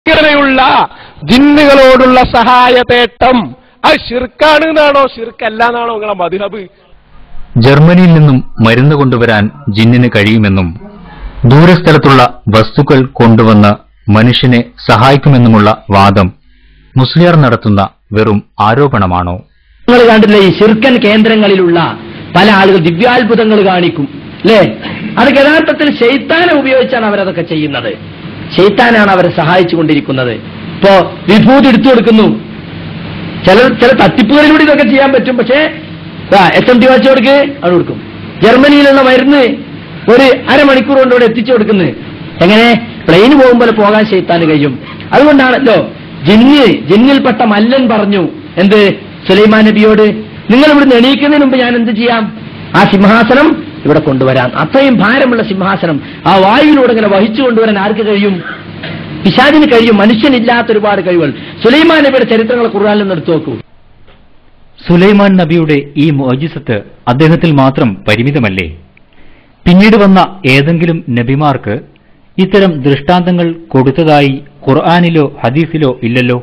ഇങ്ങനെയുള്ള ജിന്നുകളോടുള്ള സഹായതേട്ടം അത് ശിർക്കാണ് എന്നാണോ ശിർക്കല്ല എന്നാണോ നിങ്ങളെ മദ്ഹബ്? ജർമ്മനിയിൽ നിന്നും മരുന്ന് കൊണ്ടുവരാൻ ജിന്നിന് കഴിയുമെന്നും ദൂരസ്ഥലത്തുള്ള വസ്തുക്കൾ കൊണ്ടുവന്ന് മനുഷ്യനെ സഹായിക്കുമെന്നുമുള്ള വാദം മുസ്ലിയാർ നടത്തുന്ന വെറും ആരോപണമാണോ? നിങ്ങൾ കണ്ടില്ലേ, ഈ ശിർക്കൻ കേന്ദ്രങ്ങളിലുള്ള പല ആളുകൾ ദിവ്യാത്ഭുതങ്ങൾ കാണിക്കും അല്ലേ? അത് യഥാർത്ഥത്തിൽ ശൈത്താനെ ഉപയോഗിച്ചാണ് അവരതൊക്കെ ചെയ്യുന്നത്. ശൈത്താനാണ് അവരെ സഹായിച്ചുകൊണ്ടിരിക്കുന്നത്. ഇപ്പോ വിഭൂതി എടുത്തു കൊടുക്കുന്നു. ചില തട്ടിപ്പുകളിലൂടെ ഇതൊക്കെ ചെയ്യാൻ പറ്റും. പക്ഷേ SMT വാച്ച് കൊടുക്ക് അവിടെ കൊടുക്കും. ജർമ്മനിയിലുള്ള മരുന്ന് ഒരു അരമണിക്കൂർ കൊണ്ട് ഇവിടെ എത്തിച്ചു കൊടുക്കുന്നത്. എങ്ങനെ? പ്ലെയിന് പോകുമ്പോൾ പോകാൻ ശൈത്താന് കഴിയും. അതുകൊണ്ടാണല്ലോ ജിന്നിൽപ്പെട്ട മല്ലൻ പറഞ്ഞു എന്ത് സുലൈമാൻ നബിയോട്, നിങ്ങൾ ഇവിടുന്ന് എണീക്കുന്നതിന് മുമ്പ് ഞാൻ എന്ത് ചെയ്യാം? ആ സിംഹാസനം ഇവിടെ കൊണ്ടുവരാം. അത്രയും ഭാരമുള്ള സിംഹാസനം ആ വായുവിലൂടെ ഇങ്ങനെ വഹിച്ചു കൊണ്ടുവരാൻ ആർക്ക് കഴിയും? പിശാചിന് കഴിയും. മനുഷ്യനില്ലാത്ത ഒരുപാട് കഴിവുകൾ. സുലൈമാൻ നബിയുടെ ചരിത്രങ്ങൾ ഖുർആനിൽ നിന്ന് എടുത്തു നോക്കൂ. സുലൈമാൻ നബിയുടെ ഈ മുഅ്ജിസത്ത് അദ്ദേഹത്തിൽ മാത്രം പരിമിതമല്ലേ? പിന്നീട് വന്ന ഏതെങ്കിലും നബിമാർക്ക് ഇത്തരം ദൃഷ്ടാന്തങ്ങൾ കൊടുത്തതായി ഖുർആനിലോ ഹദീസിലോ ഇല്ലല്ലോ.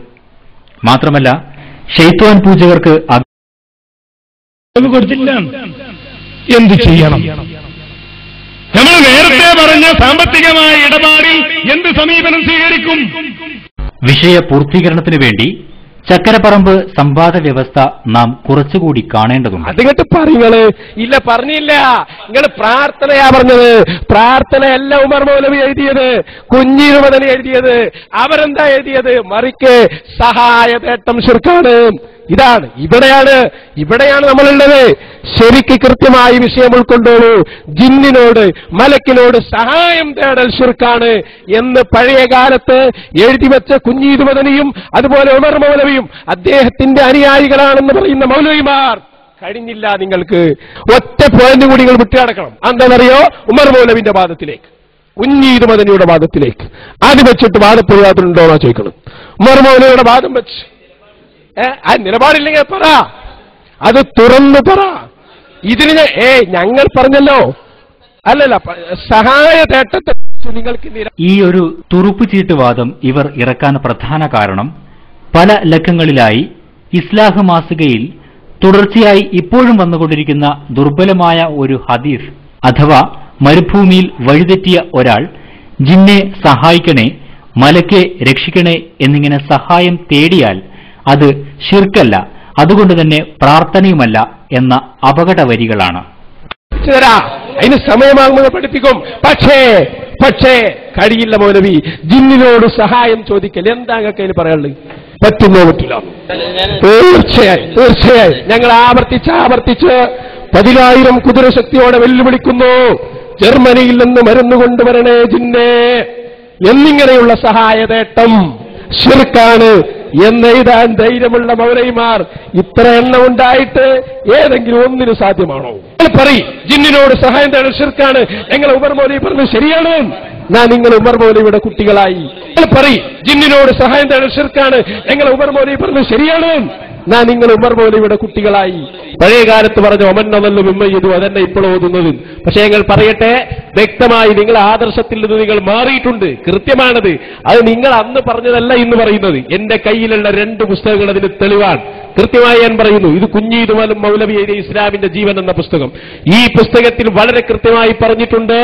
മാത്രമല്ല ശൈത്വാൻ പൂജകർക്ക് കൊടുത്തില്ല. എന്ത് ചെയ്യണം? നമ്മൾ നേരത്തെ പറഞ്ഞ സാമ്പത്തികമായ ഇടപാടിൽ എന്ത് സമീപനം സ്വീകരിക്കും? വിഷയ പൂർത്തീകരണത്തിനു വേണ്ടി ചക്കരപ്പറമ്പ് സംവാദ വ്യവസ്ഥ നാം കുറച്ചുകൂടി കാണേണ്ടതുണ്ട്. അതിങ്ങോട്ട് പറയുന്നത് ഇല്ല, പറഞ്ഞില്ല. നിങ്ങൾ പ്രാർത്ഥനയാ പറഞ്ഞത്. പ്രാർത്ഥനയല്ല ഉമർ മൗലവി എഴുതിയത്, കുഞ്ഞിരുമദനി എഴുതിയത്. അവരെന്താ എഴുതിയത്? മറിക്ക് സഹായതേട്ടം ശിർക്കാണ്. ഇതാണ് ഇവിടെയാണ് നമ്മളുള്ളത്. ശരിക്ക് കൃത്യമായി വിഷയം ഉൾക്കൊണ്ടോളൂ. ജിന്നിനോട് മലക്കിനോട് സഹായം തേടൽ ശിർക്കാണ് എന്ന് പഴയ കാലത്ത് എഴുതിവെച്ച കുഞ്ഞീരുമദനിയും അതുപോലെ ഉമർ മൗലവിയും അദ്ദേഹത്തിന്റെ അനുയായികളാണെന്ന് പറയുന്ന മൗലവിമാർ കഴിഞ്ഞില്ല. നിങ്ങൾക്ക് ഒറ്റ പോയിന്റ് കൂടി നിങ്ങൾ വിട്ടുകിടക്കണം. എന്താണെന്നറിയോ? ഉമർ മൗലവിന്റെ വാദത്തിലേക്ക്, കുഞ്ഞീരുമദനിയുടെ വാദത്തിലേക്ക്. അത് വെച്ചിട്ട് വാദപ്രതിവാദത്തിലുണ്ടോന്നാ ചോദിക്കണം. ഉമർ മൗലവിയുടെ വാദം വെച്ച് ആ നിലപാടില്ലെങ്കിൽ പറ, അത് തുറന്നു പറ. ഇതിന് ഞങ്ങൾ പറഞ്ഞല്ലോ, അല്ലല്ല, സഹായതേട്ടത്തെ നിങ്ങൾക്ക് ഈ ഒരു തുറുപ്പുചീട്ട് വാദം ഇവർ ഇറക്കാൻ പ്രധാന കാരണം പല ലക്കങ്ങളിലായി ഇസ്ലാഹ് മാസികയിൽ തുടർച്ചയായി ഇപ്പോഴും വന്നുകൊണ്ടിരിക്കുന്ന ദുർബലമായ ഒരു ഹദീസ് അഥവാ മരുഭൂമിയിൽ വഴിതെറ്റിയ ഒരാൾ ജിന്നെ സഹായിക്കണേ, മലക്കെ രക്ഷിക്കണേ എന്നിങ്ങനെ സഹായം തേടിയാൽ അത് ശിർക്കല്ല, അതുകൊണ്ട് തന്നെ പ്രാർത്ഥനയുമല്ല എന്ന അപകട വരികളാണ്. അതിന് സമയമാകുമ്പോൾ പഠിപ്പിക്കും. പക്ഷേ കഴിയില്ല മൗലവി. ജിന്നിനോട് സഹായം ചോദിക്കൽ എന്താ അതിന് പറയാനുള്ളത്? പറ്റുന്നോ പറ്റില്ല? തീർച്ചയായും ഞങ്ങൾ ആവർത്തിച്ച് 10,000 കുതിരശക്തിയോടെ വെല്ലുവിളിക്കുന്നു. ജർമ്മനിയിൽ നിന്ന് മരുന്ന് കൊണ്ടുവരണേ ജിന്നെ എന്നിങ്ങനെയുള്ള സഹായതേട്ടം ശിർക്കാണ് എന്നെഴുതാൻ ധൈര്യമുള്ള മൗലവിമാർ ഇത്ര എണ്ണം ഉണ്ടായിട്ട് ഏതെങ്കിലും ഒന്നിനു സാധ്യമാണോ? പറയും ജിന്നിനോട് സഹായം തേടൽ ശിർക്കാണ്. ഞങ്ങൾ ഉമർ മൗലവി പറഞ്ഞത് ശരിയാണ്. നിങ്ങൾ ഉമർ മൗലവിയുടെ കുട്ടികളായി. പറയും ജിന്നിനോട് സഹായം തേടൽ ശിർക്കാണ്. ഞങ്ങൾ ഉമർ മൗലവി പറഞ്ഞത് ശരിയാണ്. നിങ്ങൾ ഉമർ മൗലവിയുടെ കുട്ടികളായി. പഴയ കാലത്ത് പറഞ്ഞ ഒമന്നവല്ലു വിമ്മയ്യതു അതന്നെ ഇപ്പോൾ ഓതുന്നത്. പക്ഷേ ഞങ്ങൾ പറയട്ടെ, വ്യക്തമായി നിങ്ങൾ ആദർശത്തിൽ നിന്ന് നിങ്ങൾ മാറിയിട്ടുണ്ട്. കൃത്യമാണത്. അത് നിങ്ങൾ അന്ന് പറഞ്ഞതല്ല ഇന്ന് പറയുന്നത്. എന്റെ കയ്യിലുള്ള 2 പുസ്തകങ്ങൾ അതിന് തെളിവാണ്. കൃത്യമായി ഞാൻ പറയുന്നു. ഇത് കുഞ്ഞീതുമലും മൗലവി എഴുതിയ ഇസ്ലാമിന്റെ ജീവൻ എന്ന പുസ്തകം. ഈ പുസ്തകത്തിൽ വളരെ കൃത്യമായി പറഞ്ഞിട്ടുണ്ട്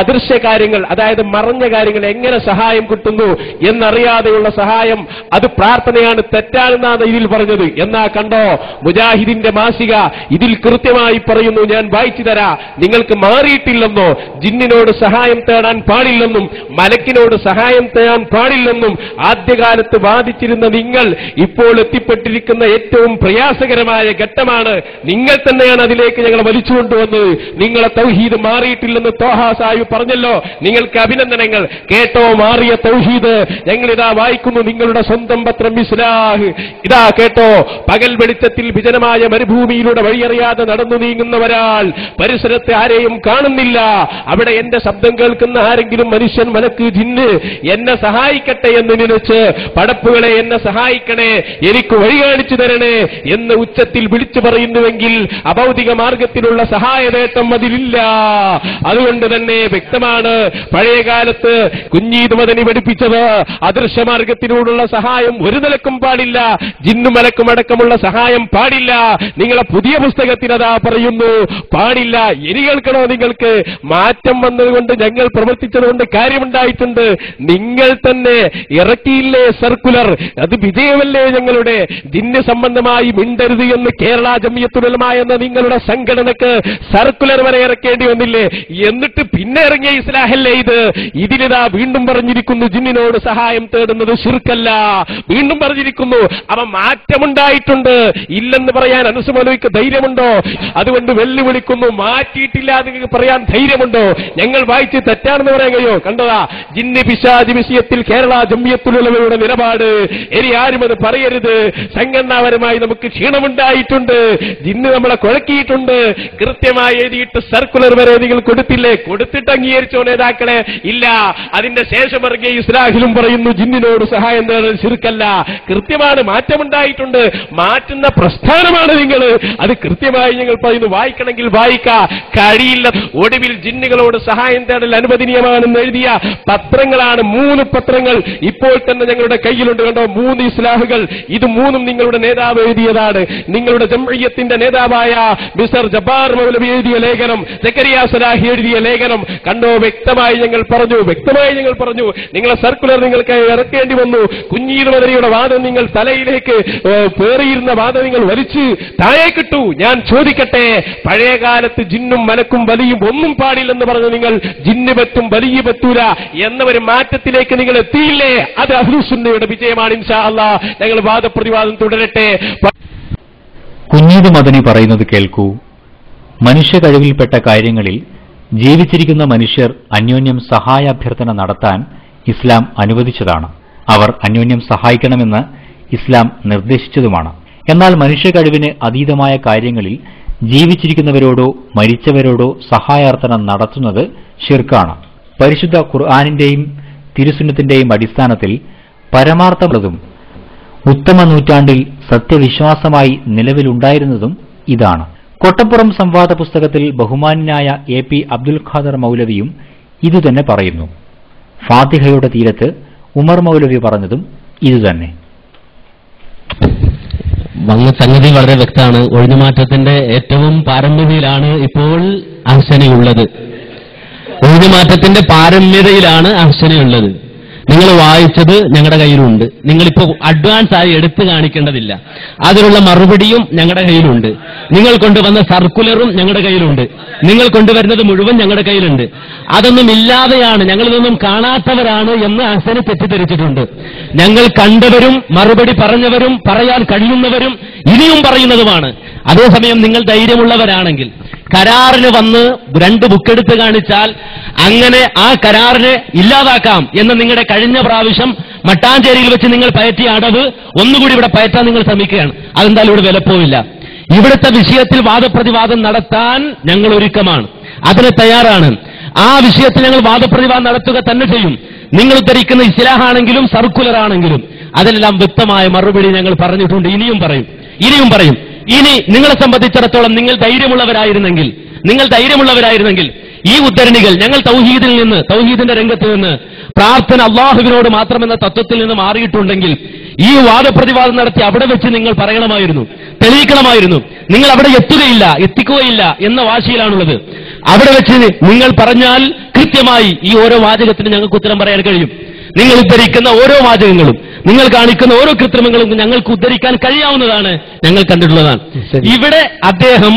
അദൃശ്യ കാര്യങ്ങൾ, അതായത് മറഞ്ഞ കാര്യങ്ങൾ എങ്ങനെ സഹായം കിട്ടുന്നു എന്നറിയാതെയുള്ള സഹായം അത് പ്രാർത്ഥനയാണ്, തെറ്റാണെന്നാണ് ഇതിൽ പറഞ്ഞത്. എന്നാ കണ്ടോ, മുജാഹിദിന്റെ മാസിക ഇതിൽ കൃത്യമായി പറയുന്നു. ഞാൻ വായിച്ചു തരാ. നിങ്ങൾക്ക് മാറിയിട്ടില്ലെന്നോ? ജിന്നിനോട് സഹായം തേടാൻ പാടില്ലെന്നും മലക്കിനോട് സഹായം തേടാൻ പാടില്ലെന്നും ആദ്യകാലത്ത് വാദിച്ചിരുന്ന നിങ്ങൾ ഇപ്പോൾ എത്തിപ്പെട്ടിരിക്കുന്ന ഏറ്റവും പ്രയാസകരമായ ഘട്ടമാണ്. നിങ്ങൾ തന്നെയാണ് അതിലേക്ക് ഞങ്ങൾ വലിച്ചുകൊണ്ടുവന്നത്. നിങ്ങളെ തൗഹീദ് മാറിയിട്ടില്ലെന്ന് ത്വാഹ സാഹിബ് പറഞ്ഞല്ലോ. നിങ്ങൾക്ക് അഭിനന്ദനങ്ങൾ. കേട്ടോ മാറിയ തൗഹീദ്. ഞങ്ങളിതാ വായിക്കുന്നു നിങ്ങളുടെ സ്വന്തം പത്രം ഇസ്ലാഹ്. ഇതാ കേട്ടോ, പകൽ വെളിച്ചത്തിൽ വിജനമായ മരുഭൂമിയിലൂടെ വഴിയറിയാതെ നടന്നു നീങ്ങുന്ന ഒരാൾ, പരിസരത്തെ ആരെയും കാണുന്നില്ല. അവിടെ എന്റെ ശബ്ദം കേൾക്കുന്ന ആരെങ്കിലും മനുഷ്യൻ, മലക്ക്, ജിന്ന് എന്നെ സഹായിക്കട്ടെ എന്ന് നിലച്ച് പടപ്പുകളെ എന്നെ സഹായിക്കണേ, എനിക്ക് വഴി കാണിച്ചു അനുവദിച്ചു തരണേ എന്ന് ഉച്ചത്തിൽ വിളിച്ചു പറയുന്നുവെങ്കിൽ അഭൗതിക മാർഗത്തിലുള്ള സഹായനേട്ടം അതിലില്ല. അതുകൊണ്ട് തന്നെ വ്യക്തമാണ്, പഴയകാലത്ത് കുഞ്ഞീദ് മദനി പഠിപ്പിച്ചത് അദൃശ്യമാർഗത്തിലൂടെയുള്ള സഹായം ഒരു നിലക്കും പാടില്ല, ജിന്നും മലക്കും അടക്കമുള്ള സഹായം പാടില്ല. നിങ്ങളെ പുതിയ പുസ്തകത്തിൽ അതാ പറയുന്നു, പാടില്ല. ഇനി കേൾക്കണോ നിങ്ങൾക്ക്? മാറ്റം വന്നതുകൊണ്ട് ഞങ്ങൾ പ്രവർത്തിച്ചതുകൊണ്ട് കാര്യമുണ്ടായിട്ടുണ്ട്. നിങ്ങൾ തന്നെ ഇറക്കിയില്ലേ സർക്കുലർ, അത് വിജയമല്ലേ ഞങ്ങളുടെ? ജിന്ന് സംബന്ധമായി മിണ്ടരുത് എന്ന് കേരള ജംഇയ്യത്തുൽ ഉലമ എന്ന നിങ്ങളുടെ സംഘടനക്ക് സർക്കുലർ വരെ ഇറക്കേണ്ടി വന്നില്ലേ? എന്നിട്ട് പിന്നെ ഇറങ്ങിയ ഇസ്ലാഹല്ലേ ഇത്? ഇതിലിതാ വീണ്ടും പറഞ്ഞിരിക്കുന്നു, ജിന്നിനോട് സഹായം തേടുന്നത് ശിർക്കല്ല. വീണ്ടും പറഞ്ഞിരിക്കുന്നു, അവ മാറ്റമുണ്ടായിട്ടുണ്ട്. ഇല്ലെന്ന് പറയാൻ അനസ് മൗലവിക്ക് ധൈര്യമുണ്ടോ? അതുകൊണ്ട് വെല്ലുവിളിക്കുന്നു, മാറ്റിയിട്ടില്ല എന്ന് പറയാൻ ധൈര്യമുണ്ടോ? ഞങ്ങൾ വായിച്ച് തെറ്റാണെന്ന് പറയാൻ കഴിയോ? കണ്ടതാ ജിന്ന് പിശാച് വിഷയത്തിൽ കേരള ജംഇയ്യത്തുൽ ഉലമയുടെ നിലപാട്. ഇനി ആരും അത് പറയരുത്. സംഘടനാപരമായി നമുക്ക് ക്ഷീണമുണ്ടായിട്ടുണ്ട്, ജിന്ന് നമ്മളെ കുഴക്കിയിട്ടുണ്ട്. കൃത്യമായി എഴുതിയിട്ട് സർക്കുലർ വരെ നിങ്ങൾ കൊടുത്തില്ലേ? കൊടുത്തിട്ട് അംഗീകരിച്ചോ നേതാക്കളെ? ഇല്ല. അതിന്റെ ശേഷം ഇറങ്ങിയ ഇസ്ലാഹിലും പറയുന്നു ജിന്നിനോട് സഹായം നേടാൻ ശിർക്കല്ല. കൃത്യമാണ്, മാറ്റമുണ്ടായിട്ടുണ്ട്. മാറ്റുന്ന പ്രസ്ഥാനമാണ് നിങ്ങൾ. അത് കൃത്യമായി ഞങ്ങൾ പറയുന്നു. വായിക്കണമെങ്കിൽ വായിക്കാം, കഴിയില്ല. ഒടുവിൽ ജിന്നുകളോട് സഹായം തേടൽ അനുവദനീയമാണെന്ന് എഴുതിയ പത്രങ്ങളാണ് 3 പത്രങ്ങൾ ഇപ്പോൾ തന്നെ ഞങ്ങളുടെ കയ്യിലുണ്ട്. കണ്ടോ, 3 ഇസ്ലാഹുകൾ. ഇത് 3ഉം നിങ്ങളുടെ നേതാവ് എഴുതിയതാണ്. നിങ്ങളുടെ ജംഇയ്യത്തിന്റെ നേതാവായ മിസ്റ്റർ ജബ്ബാർ മൗലവി എഴുതിയ ലേഖനം, സക്കരിയ സലാഹി എഴുതിയ ലേഖനം കണ്ടോ. വ്യക്തമായി ഞങ്ങൾ പറഞ്ഞു, നിങ്ങളെ സർക്കുലർ നിങ്ങൾക്ക് ഇറക്കേണ്ടി വന്നു. കുഞ്ഞീദ് മദനിയുടെ വാദം നിങ്ങൾ തലയിലേക്ക് പേറിയിരുന്ന വാദം നിങ്ങൾ വലിച്ച് താഴേക്കിട്ടു. ഞാൻ ചോദിക്കട്ടെ, പഴയകാലത്ത് ജിന്നും മലക്കും വലിയും ഒന്നും പാടില്ലെന്ന് പറഞ്ഞു നിങ്ങൾ ജിന്ന് പറ്റും വലിയ പറ്റൂല എന്ന ഒരു മാറ്റത്തിലേക്ക് നിങ്ങൾ എത്തിയില്ലേ? അത് അഹ്ലുസുന്നയുടെ വിജയമാണ്. ഇൻഷാ അല്ലാഹ് ഞങ്ങൾ വാദപ്രതിവാദം തുടരട്ടെ. കുഞ്ഞീദ് മദനി പറയുന്നത് കേൾക്കൂ. മനുഷ്യ കഴിവിൽപ്പെട്ട കാര്യങ്ങളിൽ ജീവിച്ചിരിക്കുന്ന മനുഷ്യർ അന്യോന്യം സഹായാഭ്യർത്ഥന നടത്താൻ ഇസ്ലാം അനുവദിച്ചതാണ്. അവർ അന്യോന്യം സഹായിക്കണമെന്ന് ഇസ്ലാം നിർദ്ദേശിച്ചതുമാണ്. എന്നാൽ മനുഷ്യ കഴിവിന് അതീതമായ കാര്യങ്ങളിൽ ജീവിച്ചിരിക്കുന്നവരോടോ മരിച്ചവരോടോ സഹായാർത്ഥന നടത്തുന്നത് ശിർക്കാണ്. പരിശുദ്ധ ഖുർആനിന്റെയും തിരുസുന്നത്തിന്റെയും അടിസ്ഥാനത്തിൽ പരമാർത്ഥമുള്ളതും ഉത്തമ നൂറ്റാണ്ടിൽ സത്യവിശ്വാസമായി നിലവിലുണ്ടായിരുന്നതും ഇതാണ്. കൊട്ടപ്പുറം സംവാദ പുസ്തകത്തിൽ ബഹുമാന്യനായ എ.പി. അബ്ദുൽ ഖാദർ മൗലവിയും ഇതുതന്നെ പറയുന്നു. ഫാത്തിഹയുടെ തീരത്ത് ഉമർ മൗലവി പറഞ്ഞതും ഇതുതന്നെ. സംഗതി വളരെ വ്യക്തമാണ്. ഒഴിഞ്ഞുമാറ്റത്തിന്റെ ഏറ്റവും പാരമ്യതയിലാണ് ഇപ്പോൾ അഹ്സനയുള്ളത്. ഒഴിഞ്ഞുമാറ്റത്തിന്റെ പാരമ്യതയിലാണ് അഹ്സനയുള്ളത്. നിങ്ങൾ വായിച്ചത് ഞങ്ങളുടെ കയ്യിലുണ്ട്. നിങ്ങളിപ്പോ അഡ്വാൻസ് ആയി എടുത്തു കാണിക്കേണ്ടതില്ല. അതിനുള്ള മറുപടിയും ഞങ്ങളുടെ കയ്യിലുണ്ട്. നിങ്ങൾ കൊണ്ടുവന്ന സർക്കുലറും ഞങ്ങളുടെ കയ്യിലുണ്ട്. നിങ്ങൾ കൊണ്ടുവരുന്നത് മുഴുവൻ ഞങ്ങളുടെ കയ്യിലുണ്ട്. അതൊന്നും ഇല്ലാതെയാണ്, ഞങ്ങളിതൊന്നും കാണാത്തവരാണ് എന്ന് അഹ്സനെ തെറ്റിദ്ധരിച്ചിട്ടുണ്ട്. ഞങ്ങൾ കണ്ടവരും മറുപടി പറഞ്ഞവരും പറയാൻ കഴിയുന്നവരും ഇനിയും പറയുന്നതുമാണ്. അതേസമയം നിങ്ങൾ ധൈര്യമുള്ളവരാണെങ്കിൽ കരാറിന് വന്ന് 2 ബുക്കെടുത്ത് കാണിച്ചാൽ അങ്ങനെ ആ കരാറിനെ ഇല്ലാതാക്കാം എന്ന് നിങ്ങളുടെ കഴിഞ്ഞ പ്രാവശ്യം മട്ടാഞ്ചേരിയിൽ വെച്ച് നിങ്ങൾ പയറ്റിയ അടവ് ഒന്നുകൂടി ഇവിടെ പയറ്റാൻ നിങ്ങൾ ശ്രമിക്കുകയാണ്. അതെന്തായാലും ഇവിടെ വിലപ്പോവില്ല. ഇവിടുത്തെ വിഷയത്തിൽ വാദപ്രതിവാദം നടത്താൻ ഞങ്ങൾ ഒരുക്കമാണ്, അതിന് തയ്യാറാണ്. ആ വിഷയത്തിൽ ഞങ്ങൾ വാദപ്രതിവാദം നടത്തുക തന്നെ ചെയ്യും. നിങ്ങൾ ഉദ്ധരിക്കുന്ന ഇസ്ലാഹാണെങ്കിലും സർക്കുലർ ആണെങ്കിലും അതിലെല്ലാം വ്യക്തമായ മറുപടി ഞങ്ങൾ പറഞ്ഞിട്ടുണ്ട്. ഇനിയും പറയും. ഇനി നിങ്ങളെ സംബന്ധിച്ചിടത്തോളം നിങ്ങൾ ധൈര്യമുള്ളവരായിരുന്നെങ്കിൽ ഈ ഉദ്ധരണികൾ ഞങ്ങൾ തൗഹീദിന്റെ രംഗത്ത് നിന്ന് പ്രാർത്ഥന അള്ളാഹുവിനോട് മാത്രമെന്ന തത്വത്തിൽ നിന്ന് മാറിയിട്ടുണ്ടെങ്കിൽ ഈ വാദപ്രതിവാദം നടത്തി അവിടെ വെച്ച് നിങ്ങൾ പറയണമായിരുന്നു, തെളിയിക്കണമായിരുന്നു. നിങ്ങൾ അവിടെ എത്തിക്കുകയില്ല എന്ന വാശിയിലാണുള്ളത്. അവിടെ വെച്ച് നിങ്ങൾ പറഞ്ഞാൽ കൃത്യമായി ഈ ഓരോ വാചകത്തിന് ഞങ്ങൾക്ക് ഉത്തരം പറയാൻ കഴിയും. നിങ്ങൾ ഉദ്ധരിക്കുന്ന ഓരോ വാചകങ്ങളും, നിങ്ങൾ കാണിക്കുന്ന ഓരോ കൃത്രിമങ്ങളും ഞങ്ങൾക്ക് ഉദ്ധരിക്കാൻ കഴിയാവുന്നതാണ്, ഞങ്ങൾ കണ്ടിട്ടുള്ളതാണ്. ഇവിടെ അദ്ദേഹം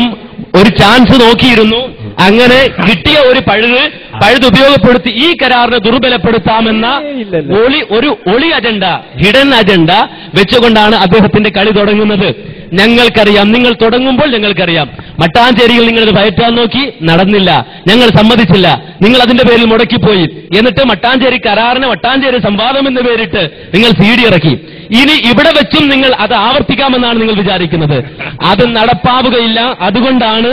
ഒരു ചാൻസ് നോക്കിയിരുന്നു. അങ്ങനെ കിട്ടിയ ഒരു പഴുത് ഉപയോഗപ്പെടുത്തി ഈ കരാറിനെ ദുർബലപ്പെടുത്താമെന്ന ഒളി അജണ്ട, ഹിഡൻ അജണ്ട വെച്ചുകൊണ്ടാണ് അദ്ദേഹത്തിന്റെ കളി തുടങ്ങുന്നത്. ഞങ്ങൾക്കറിയാം, നിങ്ങൾ തുടങ്ങുമ്പോൾ ഞങ്ങൾക്കറിയാം. മട്ടാഞ്ചേരിയിൽ നിങ്ങളിത് പയറ്റാൻ നോക്കി, നടന്നില്ല, ഞങ്ങൾ സമ്മതിച്ചില്ല, നിങ്ങൾ അതിന്റെ പേരിൽ മുടക്കിപ്പോയി. എന്നിട്ട് മട്ടാഞ്ചേരി കരാറിന് മട്ടാഞ്ചേരി സംവാദം എന്ന് പേരിട്ട് നിങ്ങൾ CD ഇറക്കി. ഇനി ഇവിടെ വെച്ചും നിങ്ങൾ അത് ആവർത്തിക്കാമെന്നാണ് നിങ്ങൾ വിചാരിക്കുന്നത്. അത് നടപ്പാവുകയില്ല. അതുകൊണ്ടാണ്